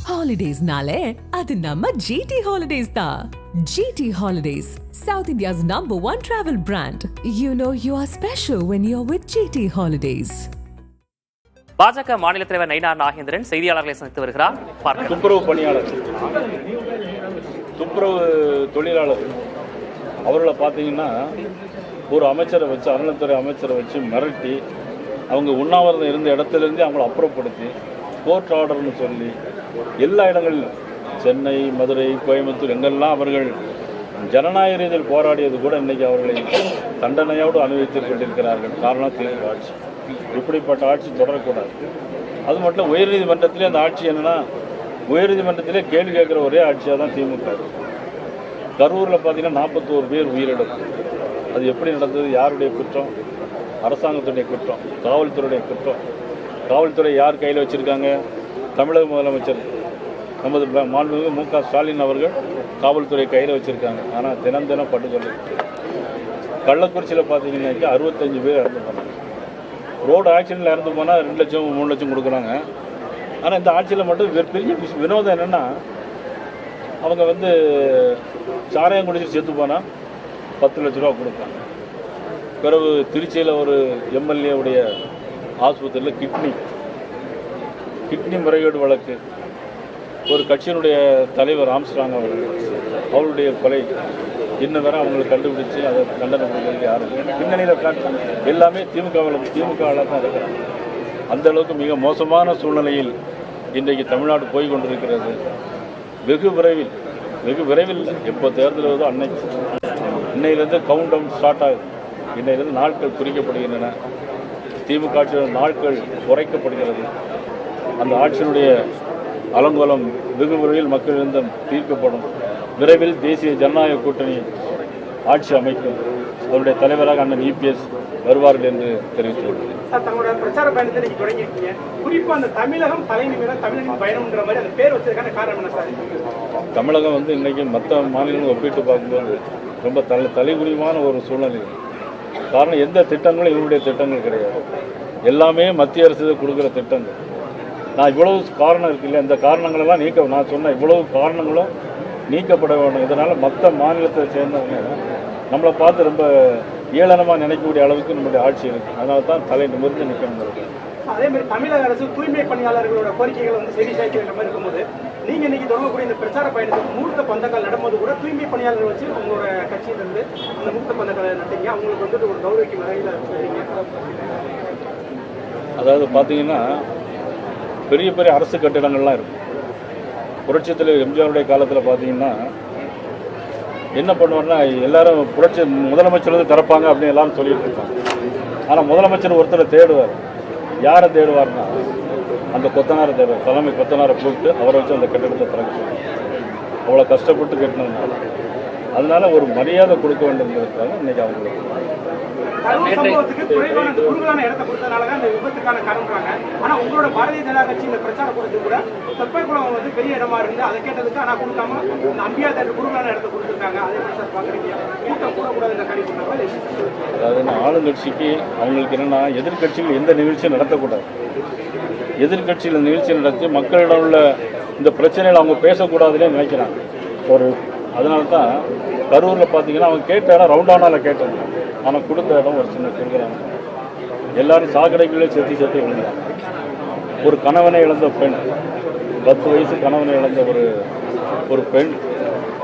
Holidays-nale, adu namma GT Holidays da. GT Holidays, South India's #1 travel brand. You know you are special when you're with GT Holidays. பாஜக மாநில தலைவர் நயினார் நாகேந்திரன் செய்தியாளர்களை சந்தித்து வருகிறார். துப்புரவு பணியாளர், துப்புரவு தொழிலாளர் அவர்களை பார்த்தீங்கன்னா ஒரு அமைச்சரை வச்சு, அறநிலைத்துறை அமைச்சரை வச்சு மிரட்டி அவங்க உண்ணாவிரதம் இருந்த இடத்துலேருந்து அவங்கள அப்புறப்படுத்தி கோர்ட் ஆர்டர்னு சொல்லி எல்லா இடங்களிலும் சென்னை, மதுரை, கோயம்புத்தூர் எங்கெல்லாம் அவர்கள் ஜனநாயக ரீதியில் போராடியது கூட இன்றைக்கி அவர்களை தண்டனையோடு அனுபவித்துக் கொண்டிருக்கிறார்கள். காரணம் தீர்ப்பு ஆட்சி. இப்படிப்பட்ட ஆட்சி தொடரக்கூடாது. அது மட்டும் உயர்நீதிமன்றத்திலே அந்த ஆட்சி என்னென்னா, உயர்நீதிமன்றத்திலே கேள்வி கேட்குற ஒரே ஆட்சியாக தான் திமுக. கரூரில் பார்த்தீங்கன்னா 41 பேர் உயிரிழப்பு. அது எப்படி நடந்தது? யாருடைய குற்றம்? அரசாங்கத்துடைய குற்றம், காவல்துறையுடைய குற்றம். காவல்துறை யார் கையில் வச்சுருக்காங்க? தமிழக முதலமைச்சர் நமது மாண்புமிகு மு.க. ஸ்டாலின் அவர்கள் காவல்துறை கையில் வச்சுருக்காங்க. ஆனால் தினம் தினம் பட்டுக்கொண்டு கள்ளக்குறிச்சியில் பார்த்தீங்கன்னாக்கா 65 பேர் இறந்து போனாங்க. ரோடு ஆக்சிடென்ட்டில் இறந்து போனால் 2 லட்சம் 3 லட்சம் கொடுக்குறாங்க. ஆனால் இந்த ஆட்சியில் மட்டும் பெரிய வினோதம் என்னென்னா, அவங்க சாராயம் குடிச்சு செத்து போனால் 10 லட்ச ரூபா கொடுப்பாங்க. பிறகு திருச்சியில் ஒரு எம்எல்ஏவுடைய ஆஸ்பத்திரியில் கிட்னி முறைகேடு வழக்கு. ஒரு கட்சியினுடைய தலைவர் ஆம்ஸ்ட்ராங் அவருடைய கொலை இன்னும் வேற அவங்களை கண்டுபிடிச்சு அதை கண்டனம் பண்ணுறதுக்கு யாரும் பின்னணியில் காட்டு எல்லாமே திமுகவில் தான் இருக்கிறாங்க. அந்த அளவுக்கு மிக மோசமான சூழ்நிலையில் இன்றைக்கு தமிழ்நாடு போய் கொண்டிருக்கிறது. வெகு விரைவில் எப்போ தேர்தல் வருதோ இன்னையிலேருந்து கவுண்ட் டவுன் ஸ்டார்ட் ஆகுது. இன்னையிலேருந்து நாட்கள் குறிக்கப்படுகின்றன. திமுக ஆட்சியோட நாட்கள் குறைக்கப்படுகிறது. அந்த ஆட்சியினுடைய அலங்கோலம் வெகு விரைவில் மக்களிடம் தீர்க்கப்படும். விரைவில் தேசிய ஜனநாயக கூட்டணி ஆட்சி அமைக்கும். அவருடைய தலைவராக அண்ணன் EPS வருவார்கள் என்று தெரிவித்துள்ளது. தங்களோட பிரச்சார பயணத்தை நீங்க தொடங்கியிருக்கீங்க. குறிப்பா அந்த தமிழகம் தலைநிமிடம் தமிழகம் பயணம்ன்ற மாதிரி அந்த பேர் வச்சதுக்கான காரணம் என்ன சார்? தமிழகம் இன்னைக்கு மற்ற மாநிலங்களும் ஒப்பிட்டு பார்க்கும்போது ரொம்ப தலைகுனிவான ஒரு சூழ்நிலை. காரணம், எந்த திட்டங்களும் இவருடைய திட்டங்கள் கிடையாது. எல்லாமே மத்திய அரசு கொடுக்குற திட்டங்கள். நான் இவ்வளவு காரணம் இருக்குல்ல, இந்த காரணங்களெல்லாம் நான் சொன்ன இவ்வளவு காரணங்களும் நீக்கப்பட வேண்டும். இதனால் மற்ற மாநிலத்தை சேர்ந்தவங்க நம்மளை பார்த்து ரொம்ப ஏளனமாக நினைக்கக்கூடிய அளவுக்கு நம்முடைய ஆட்சி இருக்குது. அதனால தான் தலை நிமிர்ந்து நிற்கணும். அதே மாதிரி தமிழக அரசு தூய்மை பணியாளர்களோட கோரிக்கைகளை செவி சாய்க்கிற மாதிரி இருக்கும்போது நீங்கள் இன்னைக்கு தொடங்கக்கூடிய இந்த பிரச்சார பயணத்துக்கு மூர்த்த பந்தக்கால் நடும்போது கூட தூய்மை பணியாளர்கள் வச்சு உங்களோட கட்சியிலிருந்து அந்த மூர்த்த பந்தக்கால் நட்டீங்க. அவங்களுக்கு ஒரு கௌரவிக்கும் வகையில் சொல்றீங்க. அதாவது பார்த்தீங்கன்னா பெரிய பெரிய அரசு கட்டிடங்கள்லாம் இருக்கும். புரட்சித் தலைவர் எம்ஜிஆருடைய காலத்தில் பார்த்தீங்கன்னா என்ன பண்ணுவார்னா, எல்லாரும் முதலமைச்சர் திறப்பாங்க அப்படின்னு எல்லாரும் சொல்லிட்டு இருக்காங்க. ஆனால் முதலமைச்சர் ஒருத்தரை தேடுவார். யாரை தேடுவார்னா அந்த கொத்தனாரை தேடுவார். தலைமை கொத்தனாரை கூப்பிட்டு அவரை வச்சு அந்த கட்டிடத்தை திறக்க அவ்வளோ கஷ்டப்பட்டு கட்டினதுனால அதனால ஒரு மரியாதை கொடுக்க வேண்டியதுக்காக இன்னைக்கு அவங்களுக்கு குறுகலான இடத்தை கொடுத்ததுனாலதான் இந்த விபத்துக்கான காரணம்ன்றாங்க. ஆனா உங்களோட பாரதிய ஜனதா கட்சி இந்த பிரச்சார கூட்டத்துக்கு கூட தொப்பைக்குளம் பெரிய இடமா இருந்து அதை கேட்டதுக்கு ஆனா கொடுக்காம இந்த அம்பியார் தேட்டர் குறுகலான இடத்தை கொடுத்துருக்காங்க. அதே மாதிரி சார் பாக்குறீங்க கூட்டம் கூடக்கூடாது இந்த கணிப்பு. அதாவது ஆளுங்கட்சிக்கு அவங்களுக்கு என்னன்னா, எதிர்கட்சிகள் எந்த நிகழ்ச்சியும் நடத்தக்கூடாது. எதிர்கட்சியில் நிகழ்ச்சி நடத்தி மக்களிடம் உள்ள இந்த பிரச்சனைகள் அவங்க பேசக்கூடாதுன்னே நினைக்கிறாங்க. அதனால தான் கரூரில் பார்த்தீங்கன்னா அவங்க கேட்ட இடம் ரவுண்டானாவில் கேட்டாங்க. ஆனால் கொடுத்த இடம் ஒரு சின்ன கொடுக்குறாங்க. எல்லாரும் சாக்கடைக்குள்ளே சேர்த்து விழுந்தாங்க. ஒரு கணவனை இழந்த பெண், 10 வயசு கணவனை இழந்த ஒரு பெண்,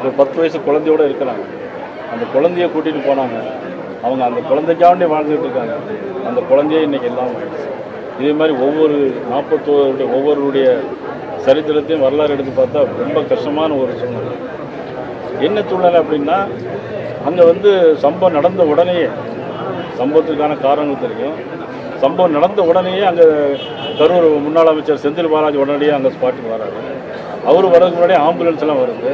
ஒரு 10 வயசு குழந்தையோடு இருக்கிறாங்க. அந்த குழந்தைய கூட்டிகிட்டு போனாங்க. அவங்க அந்த குழந்தைக்காண்டி வாழ்ந்துட்டு இருக்காங்க. அந்த குழந்தையே இன்றைக்கி எல்லாம் இதே மாதிரி ஒவ்வொருடைய சரித்திரத்தையும் வரலாறு எடுத்து பார்த்தா ரொம்ப கஷ்டமான ஒரு சூழ்நிலை. என்ன சூழ்நிலை அப்படின்னா, அங்கே சம்பவம் நடந்த உடனேயே, சம்பவத்துக்கான காரணங்கள் தெரியும். சம்பவம் நடந்த உடனேயே அங்கே கரூர் முன்னாள் அமைச்சர் செந்தில் பாலாஜி உடனடியாக அங்கே ஸ்பாட்டுக்கு வராரு. அவர் வரதுக்கு முன்னாடியே ஆம்புலன்ஸ் எல்லாம் வருது.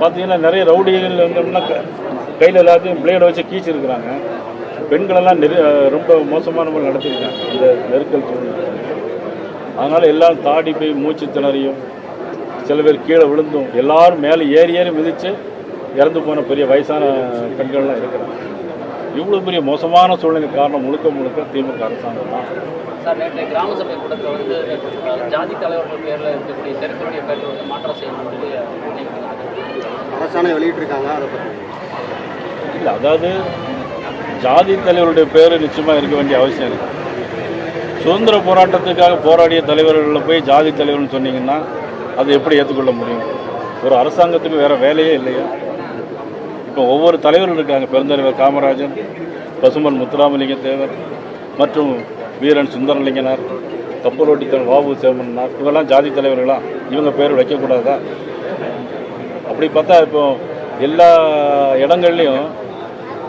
பார்த்தீங்கன்னா நிறைய ரவுடிகள் கையில் எல்லாத்தையும் பிளேடை வச்சு கீச்சிருக்கிறாங்க. பெண்களெல்லாம் ரொம்ப மோசமான முறை நடத்திருக்காங்க அந்த நெருக்கல் சூழ்நிலை. அதனால் எல்லாம் தாடி போய் மூச்சு திணறியும், சில பேர் கீழே விழுந்தும், எல்லாரும் மேலே ஏறி மிதித்து இறந்து போன பெரிய வயசான பெண்கள்லாம் இருக்கிறாங்க. இவ்வளோ பெரிய மோசமான சூழ்நிலை காரணம் முழுக்க திமுக அரசாங்கம் தான். சார், நேற்று கிராம சபை கூட்டத்தில் வந்து ஜாதி தலைவர்கள் பேரில் இருக்கக்கூடிய தெருக்களுடைய பேரில் வந்து மாற்றம் செய்யணும் அரசாணை வெளியிட்டிருக்காங்க. அதை பற்றி இல்லை, அதாவது ஜாதி தலைவருடைய பேர் நிச்சயமாக இருக்க வேண்டிய அவசியம் இல்லை. சுதந்திர போராட்டத்துக்காக போராடிய தலைவர்களில் போய் ஜாதி தலைவர்னு சொன்னீங்கன்னா அது எப்படி ஏற்றுக்கொள்ள முடியும்? ஒரு அரசாங்கத்துக்கு வேறு வேலையே இல்லையா? இப்போ ஒவ்வொரு தலைவர்கள் இருக்காங்க. பெருந்தலைவர் காமராஜர், பசும்பொன் முத்துராமலிங்க தேவர் மற்றும் வீரன் சுந்தரலிங்கனார், கப்பலோட்டி தலைவர் வாவு சேமனார், இவெல்லாம் ஜாதி தலைவர்களா? இவங்க பேர் வைக்கக்கூடாதா? அப்படி பார்த்தா இப்போ எல்லா இடங்கள்லையும்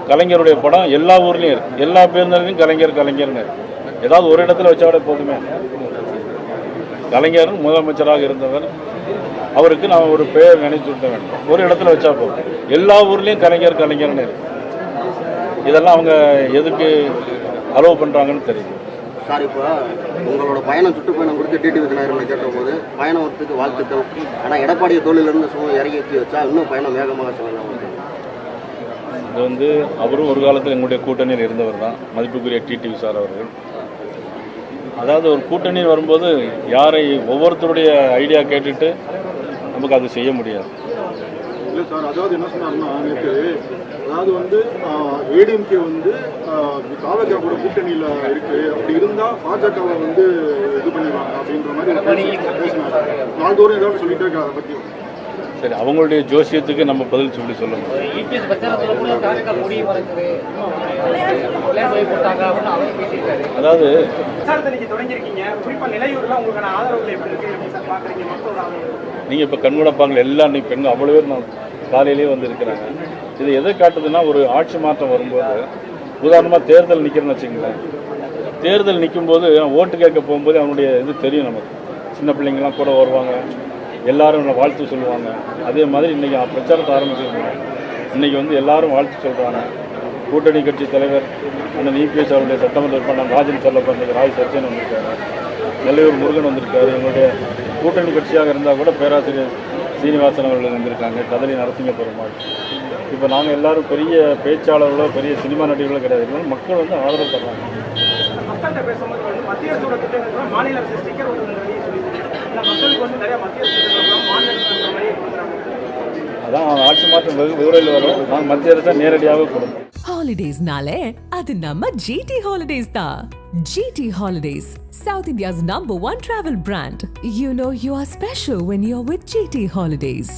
கலைஞருடைய படம் எல்லா ஊர்லேயும் இருக்குது. எல்லா பேருந்துலையும் கலைஞர்னு ஏதாவது ஒரு இடத்துல வச்சாவிட போதுமே. கலைஞர் முதலமைச்சராக இருந்தவர், அவருக்கு நான் ஒரு பெயர் நினைச்சு விட்ட வேண்டும். ஒரு இடத்துல வச்சா போதும். எல்லா ஊர்லேயும் கலைஞர்னு இருக்கு. இதெல்லாம் அவங்க எதுக்கு அலோவ் பண்ணுறாங்கன்னு தெரியும். சார், இப்போ உங்களோட பயணம் சுற்றுப்பயணம் குறித்து டிடிவி தினகரன் கேட்டபோது பயணம் வரத்துக்கு வாழ்த்துக்கள், ஆனால் எடப்பாடியை தோளிலிருந்து இறங்கி ஏற்றி வச்சா இன்னும் பயணம் வேகமாக சொல்லலாம். இது வந்து அவரும் ஒரு காலத்தில் எங்களுடைய கூட்டணியில் இருந்தவர் தான், மதிப்புக்குரிய டிடிவி சார் அவர்கள். அதாவது ஒரு கூட்டணியில் வரும்போது யாரை ஒவ்வொருத்தருடைய ஐடியா கேட்டுட்டு நமக்கு அது செய்ய முடியாது. இல்லை சார், அதாவது என்ன சொன்னார்னா நேற்று, அதாவது வந்து ஏடிஎம்கே வந்து தாவக கூட கூட்டணியில் இருக்கு, அப்படி இருந்தால் பாஜகவை வந்து இது பண்ணிடுவாங்க அப்படின்ற மாதிரி பேசினார். நாள்தோறும் ஏதாவது சொல்லிட்டே இருக்காங்க. அதை பற்றி சரி, அவங்களுடைய ஜோசியத்துக்கு நம்ம பதில் சொல்ல முடியும். அதாவது நீங்கள் இப்போ கண்கூடப்பாங்க எல்லா இன்னைக்கு பெண்கள் அவ்வளோ பேர் நான் காலையிலேயே வந்து இருக்கிறாங்க. இது எதை காட்டுதுன்னா, ஒரு ஆட்சி மாற்றம் வரும்போது, உதாரணமாக தேர்தல் நிற்கிறேன்னு வச்சுங்களேன். தேர்தல் நிற்கும்போது ஓட்டு கேட்க போகும்போது அவனுடைய இது தெரியும் நமக்கு. சின்ன பிள்ளைங்கள்லாம் கூட வருவாங்க, எல்லாரும் வாழ்த்து சொல்லுவாங்க. அதே மாதிரி இன்றைக்கி பிரச்சாரத்தை ஆரம்பிச்சிருக்காங்க. இன்றைக்கி வந்து எல்லாரும் வாழ்த்து சொல்கிறாங்க. கூட்டணி கட்சி தலைவர் அண்ணன் இபிஎஸ் அவருடைய சட்டமன்ற உறுப்பினர் ராஜன் செல்லப்பா, இன்றைக்கி ராஜ் சத்யன் வந்திருக்காரு, நெல்லையூர் முருகன் வந்திருக்காரு. எங்களுடைய கூட்டணி கட்சியாக இருந்தால் கூட பேராசிரியர் சீனிவாசன் அவர்கள் வந்திருக்காங்க, கதலி நரசிங்க பெருமாள். இப்போ நாங்கள் எல்லாரும் பெரிய பேச்சாளர்களோ பெரிய சினிமா நடிகர்களோ கிடையாது. மக்கள் வந்து ஆதரவு தர்றாங்க. அதான் ஆட்சி மாற்றம் விரைவில் வரும். நாங்கள் மத்திய அரசு நேரடியாக கொடுப்போம். Holidays-nale, adu namma GT Holidays da. GT Holidays, South India's #1 travel brand. You know you are special when you're with GT Holidays.